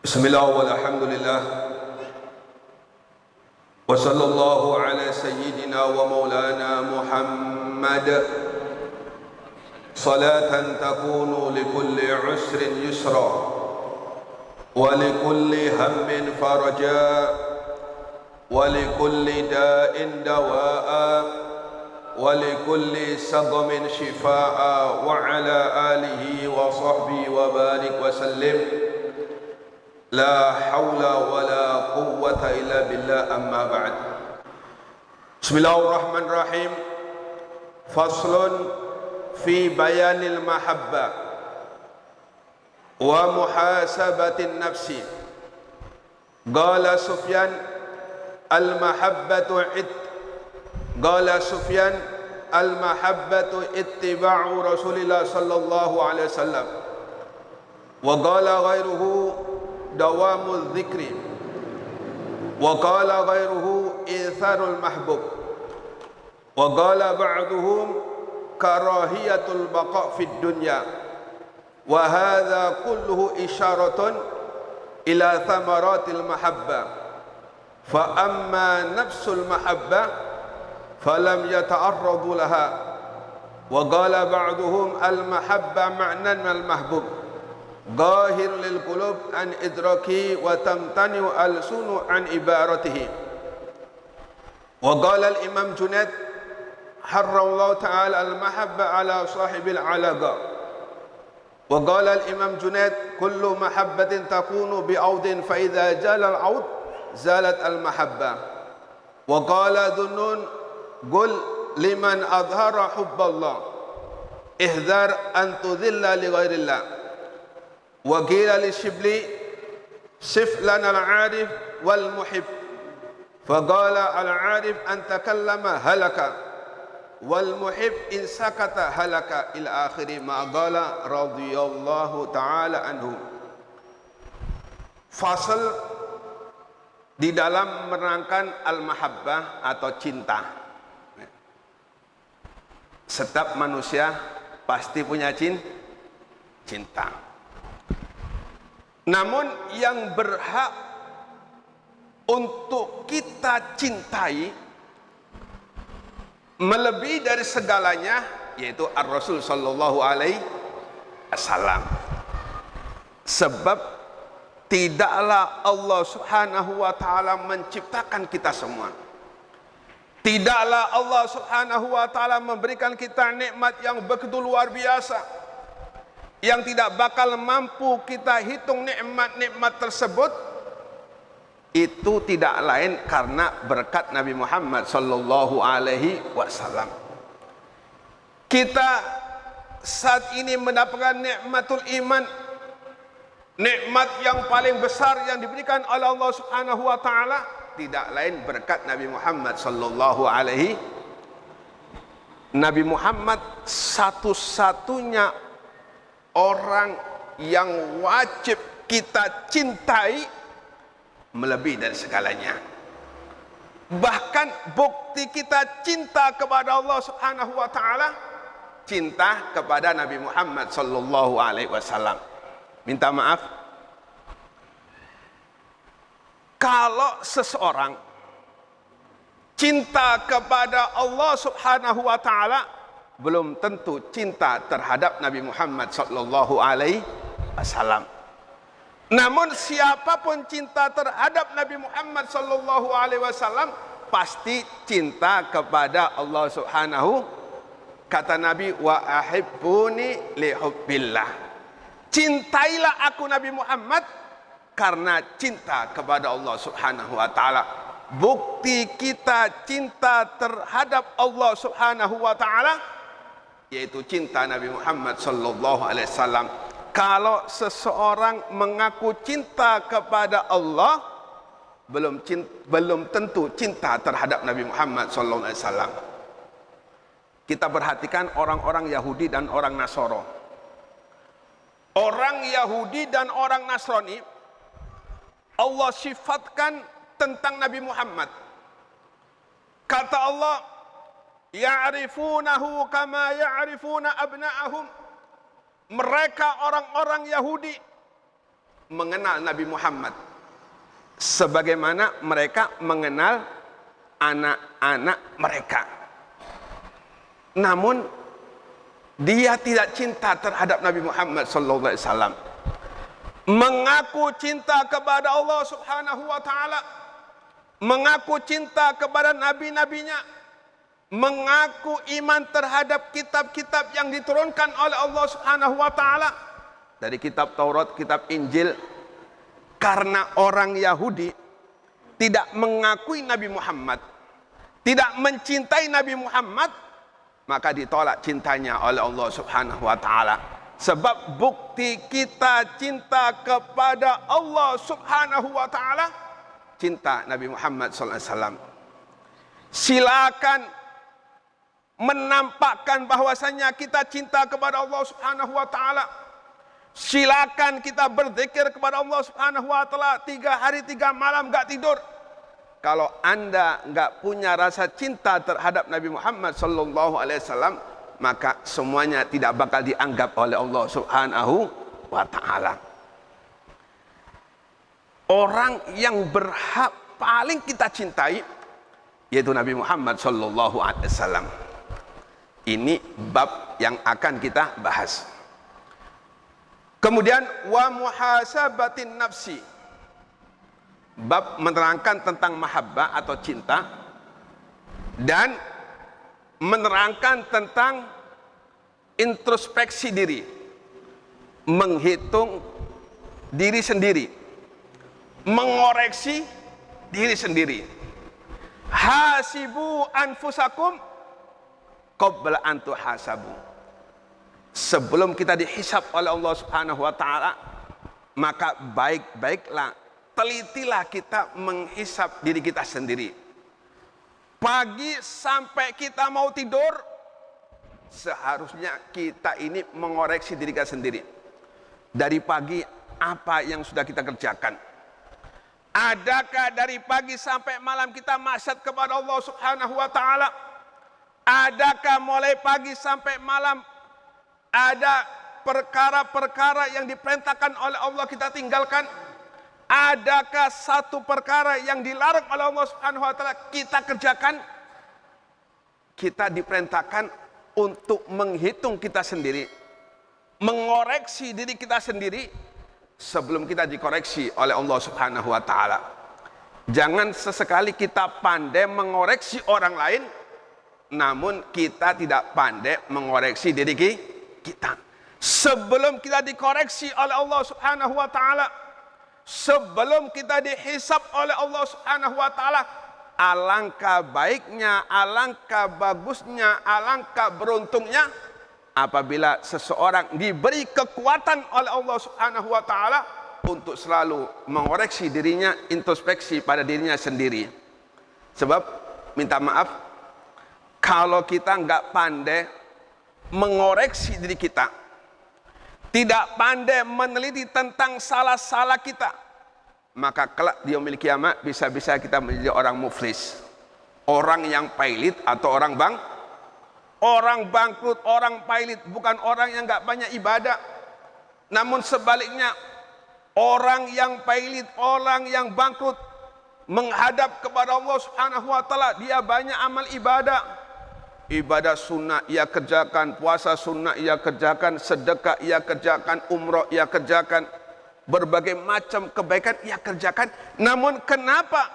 Bismillah walhamdulillah wa sallallahu ala sayyidina wa maulana Muhammad salatan takunu likulli usrin yusra wa likulli hammin faraja wa likulli da'in dawa'a wa likulli saqamin shifaa'a wa ala alihi wa sahbihi wa barik wa sallim. La hawla wa la quwwata illa billah, amma ba'd. Bismillahirrahmanirrahim. Faslun fi bayanil mahabbah wa muhasabatin nafsi. Qala Sufyan al-mahabbatu Qala Sufyan al-mahabbatu ittiba'u Rasulillah sallallahu alaihi wasallam. Wa qala ghairuhu dawamul dzikri, wa qala ghairuhu itharul mahbub, wa qala ba'duhum karahiyatul baqa' fid dunya, wa hadha kulluhu isyaratun ila thamaratil mahabbah. Fa amma nafsul mahabbah falam yata'arradu laha, wa qala ba'duhum al mahabbah ma'nan al mahbub Gahir lil qulub an idraki wa tamtani'u al-sunu an ibaratihi. Wa qala al-imam Junaid harramallahu ta'ala al-mahabba ala sahibil alaqa. Wa qala al-imam Junaid kullu mahabbatin takunu bi'audin fa idza jala al-aud zalat al-mahabba. Wa qala dhunnun qul liman adhara hubballah ihdhar an tudhilla li ghairillah. Wa qila li Shibli sif lana al-arif wal muhib, faqala al-arif an takallama halaka wal muhib in sakata halaka ila akhiri ma qala radhiyallahu ta'ala anhu. Fasal di dalam menerangkan al-mahabbah atau cinta. Setiap manusia pasti punya cinta. Namun yang berhak untuk kita cintai melebihi dari segalanya yaitu Ar-Rasul sallallahu alaihi wasallam. Sebab tidaklah Allah Subhanahu wa taala menciptakan kita semua. Tidaklah Allah Subhanahu wa taala memberikan kita nikmat yang begitu luar biasa, yang tidak bakal mampu kita hitung nikmat-nikmat tersebut. Itu tidak lain karena berkat Nabi Muhammad sallallahu alaihi wasallam. Kita saat ini mendapatkan nikmatul iman, nikmat yang paling besar yang diberikan oleh Allah Subhanahu wa taala, tidak lain berkat Nabi Muhammad sallallahu alaihi. Nabi Muhammad satu-satunya orang yang wajib kita cintai melebihi dari segalanya. Bahkan bukti kita cinta kepada Allah Subhanahu wa taala, cinta kepada Nabi Muhammad sallallahu alaihi wasallam. Minta maaf kalau seseorang cinta kepada Allah Subhanahu wa taala, belum tentu cinta terhadap Nabi Muhammad sallallahu alaihi wasallam. Namun siapapun cinta terhadap Nabi Muhammad sallallahu alaihi wasallam pasti cinta kepada Allah Subhanahu. Kata Nabi, wa ahibbuni li hubbillah. Cintailah aku Nabi Muhammad karena cinta kepada Allah Subhanahu wa taala. Bukti kita cinta terhadap Allah Subhanahu wa taala yaitu cinta Nabi Muhammad sallallahu alaihi wasallam. Kalau seseorang mengaku cinta kepada Allah, belum tentu cinta terhadap Nabi Muhammad sallallahu alaihi wasallam. Kita perhatikan orang-orang Yahudi dan orang Nasoro. Orang Yahudi dan orang Nasrani, Allah sifatkan tentang Nabi Muhammad. Kata Allah, ya'rifunahu kama ya'rifuna abna'ahum. Mereka orang-orang Yahudi mengenal Nabi Muhammad sebagaimana mereka mengenal anak-anak mereka. Namun dia tidak cinta terhadap Nabi Muhammad sallallahu alaihi wasallam. Mengaku cinta kepada Allah Subhanahu wa taala, mengaku cinta kepada nabi-nabinya, mengaku iman terhadap kitab-kitab yang diturunkan oleh Allah Subhanahu wa taala dari kitab Taurat, kitab Injil. Karena orang Yahudi tidak mengakui Nabi Muhammad, tidak mencintai Nabi Muhammad, maka ditolak cintanya oleh Allah Subhanahu wa taala. Sebab bukti kita cinta kepada Allah Subhanahu wa taala, cinta Nabi Muhammad sallallahu alaihi wasallam. Silakan menampakkan bahwasanya kita cinta kepada Allah Subhanahu wa taala. Silakan kita berzikir kepada Allah Subhanahu wa taala 3 hari 3 malam enggak tidur. Kalau Anda enggak punya rasa cinta terhadap Nabi Muhammad sallallahu alaihi wasallam, maka semuanya tidak bakal dianggap oleh Allah Subhanahu wa taala. Orang yang berhak paling kita cintai yaitu Nabi Muhammad sallallahu alaihi wasallam. Ini bab yang akan kita bahas. Kemudian wa muhasabatin nafsi. Bab menerangkan tentang mahabbah atau cinta dan menerangkan tentang introspeksi diri, menghitung diri sendiri, mengoreksi diri sendiri. Hasibu anfusakum qabla an tuhasabu. Sebelum kita dihisab oleh Allah Subhanahu wa taala, maka baik-baiklah, telitilah kita menghisab diri kita sendiri. Pagi sampai kita mau tidur, seharusnya kita ini mengoreksi diri kita sendiri. Dari pagi apa yang sudah kita kerjakan? Adakah dari pagi sampai malam kita maksiat kepada Allah Subhanahu wa taala? Adakah mulai pagi sampai malam ada perkara-perkara yang diperintahkan oleh Allah kita tinggalkan? Adakah satu perkara yang dilarang oleh Allah Subhanahu wa taala kita kerjakan? Kita diperintahkan untuk menghitung kita sendiri, mengoreksi diri kita sendiri sebelum kita dikoreksi oleh Allah Subhanahu wa taala. Jangan sesekali kita pandai mengoreksi orang lain, namun kita tidak pandai mengoreksi diri kita. Sebelum kita dikoreksi oleh Allah Subhanahu wa taala, sebelum kita dihisab oleh Allah Subhanahu wa taala, alangkah baiknya, alangkah bagusnya, alangkah beruntungnya apabila seseorang diberi kekuatan oleh Allah Subhanahu wa taala untuk selalu mengoreksi dirinya, introspeksi pada dirinya sendiri. Sebab minta maaf, kalau kita nggak pandai mengoreksi diri kita, tidak pandai meneliti tentang salah-salah kita, maka kelak di yaumil kiamat bisa-bisa kita menjadi orang muflis, orang yang pailit atau orang bangkrut. Orang pailit bukan orang yang nggak banyak ibadah, namun sebaliknya orang yang pailit, orang yang bangkrut menghadap kepada Allah Subhanahu wa taala, dia banyak amal ibadah. Ibadah sunnah ia kerjakan, puasa sunnah ia kerjakan, sedekah ia kerjakan, umrah ia kerjakan, berbagai macam kebaikan ia kerjakan. Namun kenapa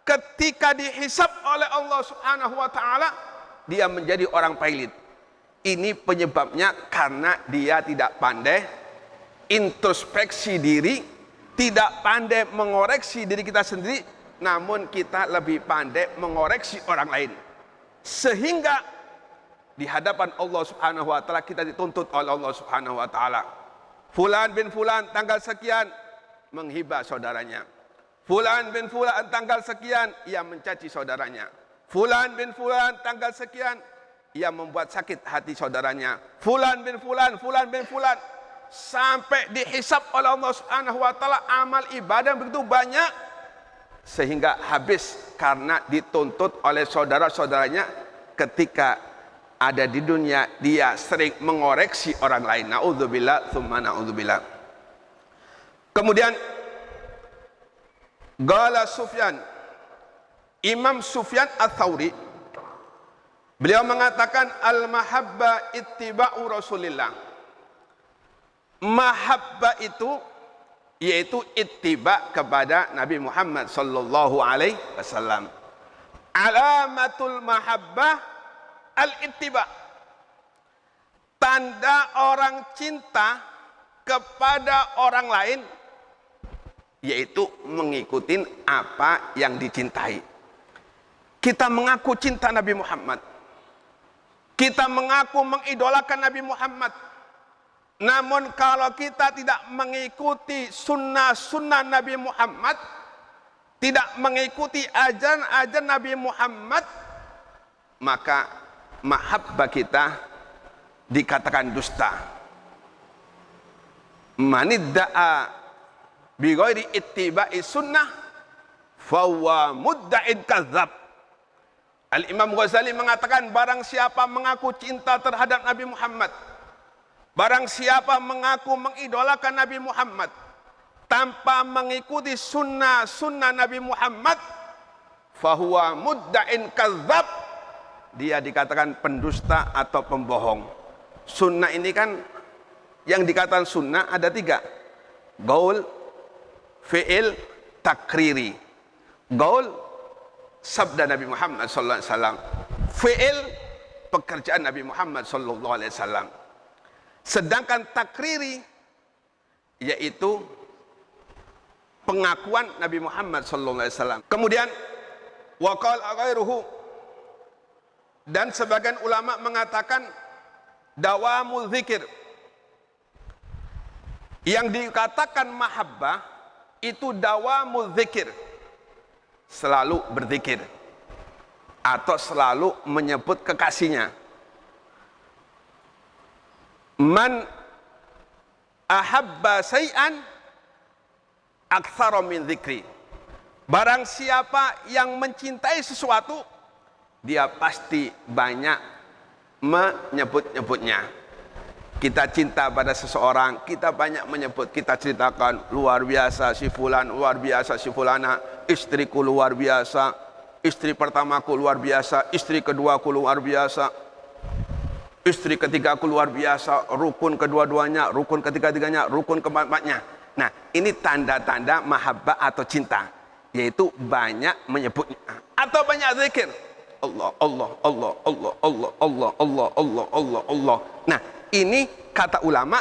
ketika dihisab oleh Allah Subhanahu wa taala dia menjadi orang pailit? Ini penyebabnya karena dia tidak pandai introspeksi diri, tidak pandai mengoreksi diri kita sendiri, namun kita lebih pandai mengoreksi orang lain. Sehingga di hadapan Allah Subhanahu wa taala kita dituntut oleh Allah Subhanahu wa taala. Fulan bin fulan tanggal sekian menghibah saudaranya. Fulan bin fulan tanggal sekian ia mencaci saudaranya. Fulan bin fulan tanggal sekian ia membuat sakit hati saudaranya. Fulan bin fulan, fulan bin fulan, sampai dihisab oleh Allah Subhanahu wa taala amal ibadah begitu banyak sehingga habis karena dituntut oleh saudara-saudaranya ketika ada di dunia dia sering mengoreksi orang lain. Naudzubillah tsumma naudzubillah. Kemudian Qala Sufyan, Imam Sufyan Ats-Tsauri, beliau mengatakan al-mahabbah ittiba'u Rasulillah. Mahabbah itu yaitu ittiba kepada Nabi Muhammad sallallahu alaihi wasallam. Alamatul mahabbah al-ittiba. Tanda orang cinta kepada orang lain yaitu mengikuti apa yang dicintai. Kita mengaku cinta Nabi Muhammad. Kita mengaku mengidolakan Nabi Muhammad. Namun kalau kita tidak mengikuti sunnah-sunnah Nabi Muhammad, tidak mengikuti ajaran-ajaran Nabi Muhammad, maka mahabbah kita dikatakan dusta. Manidda'a bi ghairi ittiba'i sunnah fahuwa mudda'in kadzdzab. Al-Imam Ghazali mengatakan barang siapa mengaku cinta terhadap Nabi Muhammad, barang siapa mengaku mengidolakan Nabi Muhammad tanpa mengikuti sunnah Nabi Muhammad, fahuwa mudda'in kadzdzab, dia dikatakan pendusta atau pembohong. Sunnah ini kan yang dikatakan sunnah ada 3. Gaul, fi'il, takriri. Gaul, sabda Nabi Muhammad sallallahu alaihi wasallam. Fi'il, pekerjaan Nabi Muhammad sallallahu alaihi wasallam. Sedangkan takriri yaitu pengakuan Nabi Muhammad sallallahu alaihi wasallam. Kemudian waqala ghairuhu, dan sebagian ulama mengatakan dawamul zikir. Yang dikatakan mahabbah itu dawamul zikir, selalu berzikir atau selalu menyebut kekasihnya. Man ahabba syai'an aktsara min dzikri. Barang siapa yang mencintai sesuatu, dia pasti banyak menyebut-nyebutnya. Kita cinta pada seseorang, kita banyak menyebut, kita ceritakan luar biasa si fulan, luar biasa si fulana, istriku luar biasa, istri pertamaku luar biasa, istri keduaku luar biasa, istri ketigaku luar biasa, rukun kedua-duanya, rukun ketiga-tiganya, rukun keempat-empatnya. Nah, ini tanda-tanda mahabbah atau cinta, yaitu banyak menyebutnya atau banyak zikir. Allah, Allah, Allah, Allah, Allah, Allah, Allah, Allah, Allah, Allah. Nah, ini kata ulama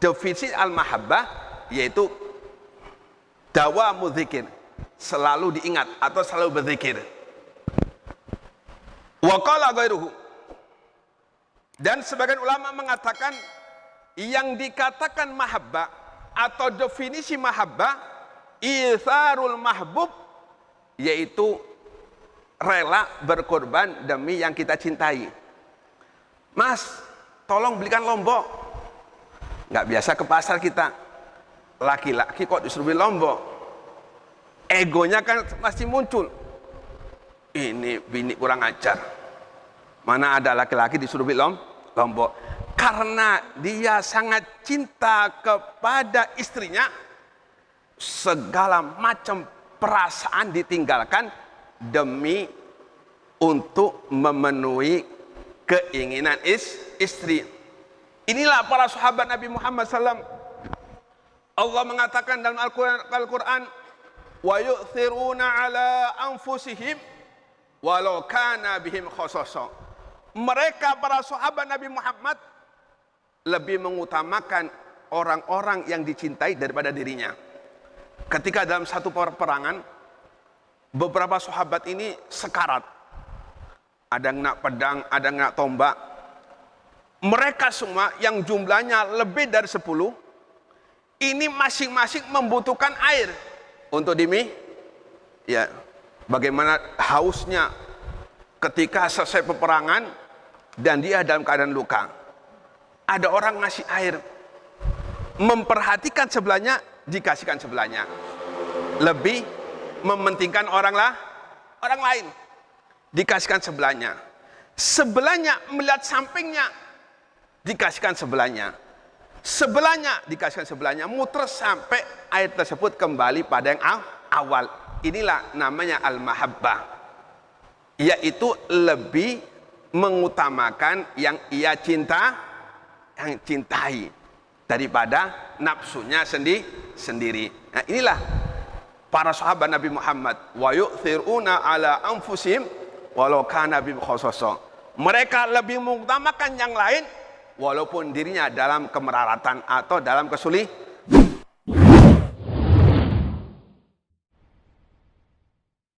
definisi al-mahabbah yaitu dawamu zikir, selalu diingat atau selalu berzikir. Wa qala ghairuhu, dan sebagian ulama mengatakan yang dikatakan mahabbah atau definisi mahabbah itharul mahbub, yaitu rela berkorban demi yang kita cintai. Mas, tolong belikan lombok. Nggak biasa ke pasar kita. Laki-laki kok disuruh beli lombok. Egonya kan pasti muncul. Ini bini kurang ajar. Mana ada laki-laki disuruh beli lombok. Karena dia sangat cinta kepada istrinya, segala macam perasaan ditinggalkan demi untuk memenuhi keinginan istri. Inilah para sahabat Nabi Muhammad SAW. Allah mengatakan dalam Al-Quran, wa yu'thiruna ala anfusihim walau kana bihim khasasa. Mereka para sahabat Nabi Muhammad lebih mengutamakan orang-orang yang dicintai daripada dirinya. Ketika dalam satu peperangan, beberapa sahabat ini sekarat. Ada yang nak pedang, ada yang nak tombak. Mereka semua yang jumlahnya lebih dari 10, ini masing-masing membutuhkan air untuk ya, bagaimana hausnya ketika selesai peperangan dan dia dalam keadaan luka. Ada orang ngasih air, memperhatikan sebelahnya, dikasihkan sebelahnya. Lebih mementingkan orang lain, dikasihkan sebelahnya. Sebelahnya melihat sampingnya, dikasihkan sebelahnya. Sebelahnya, dikasihkan sebelahnya, muter sampai air tersebut kembali pada yang awal. Inilah namanya al-mahabbah, yaitu lebih mengutamakan yang ia cintai daripada nafsunya sendiri. Nah, inilah para sahabat Nabi Muhammad, wa yu'thiruna ala anfusihim walau kana bihim khasasah. Mereka lebih mengutamakan yang lain walaupun dirinya dalam kemeraratan atau dalam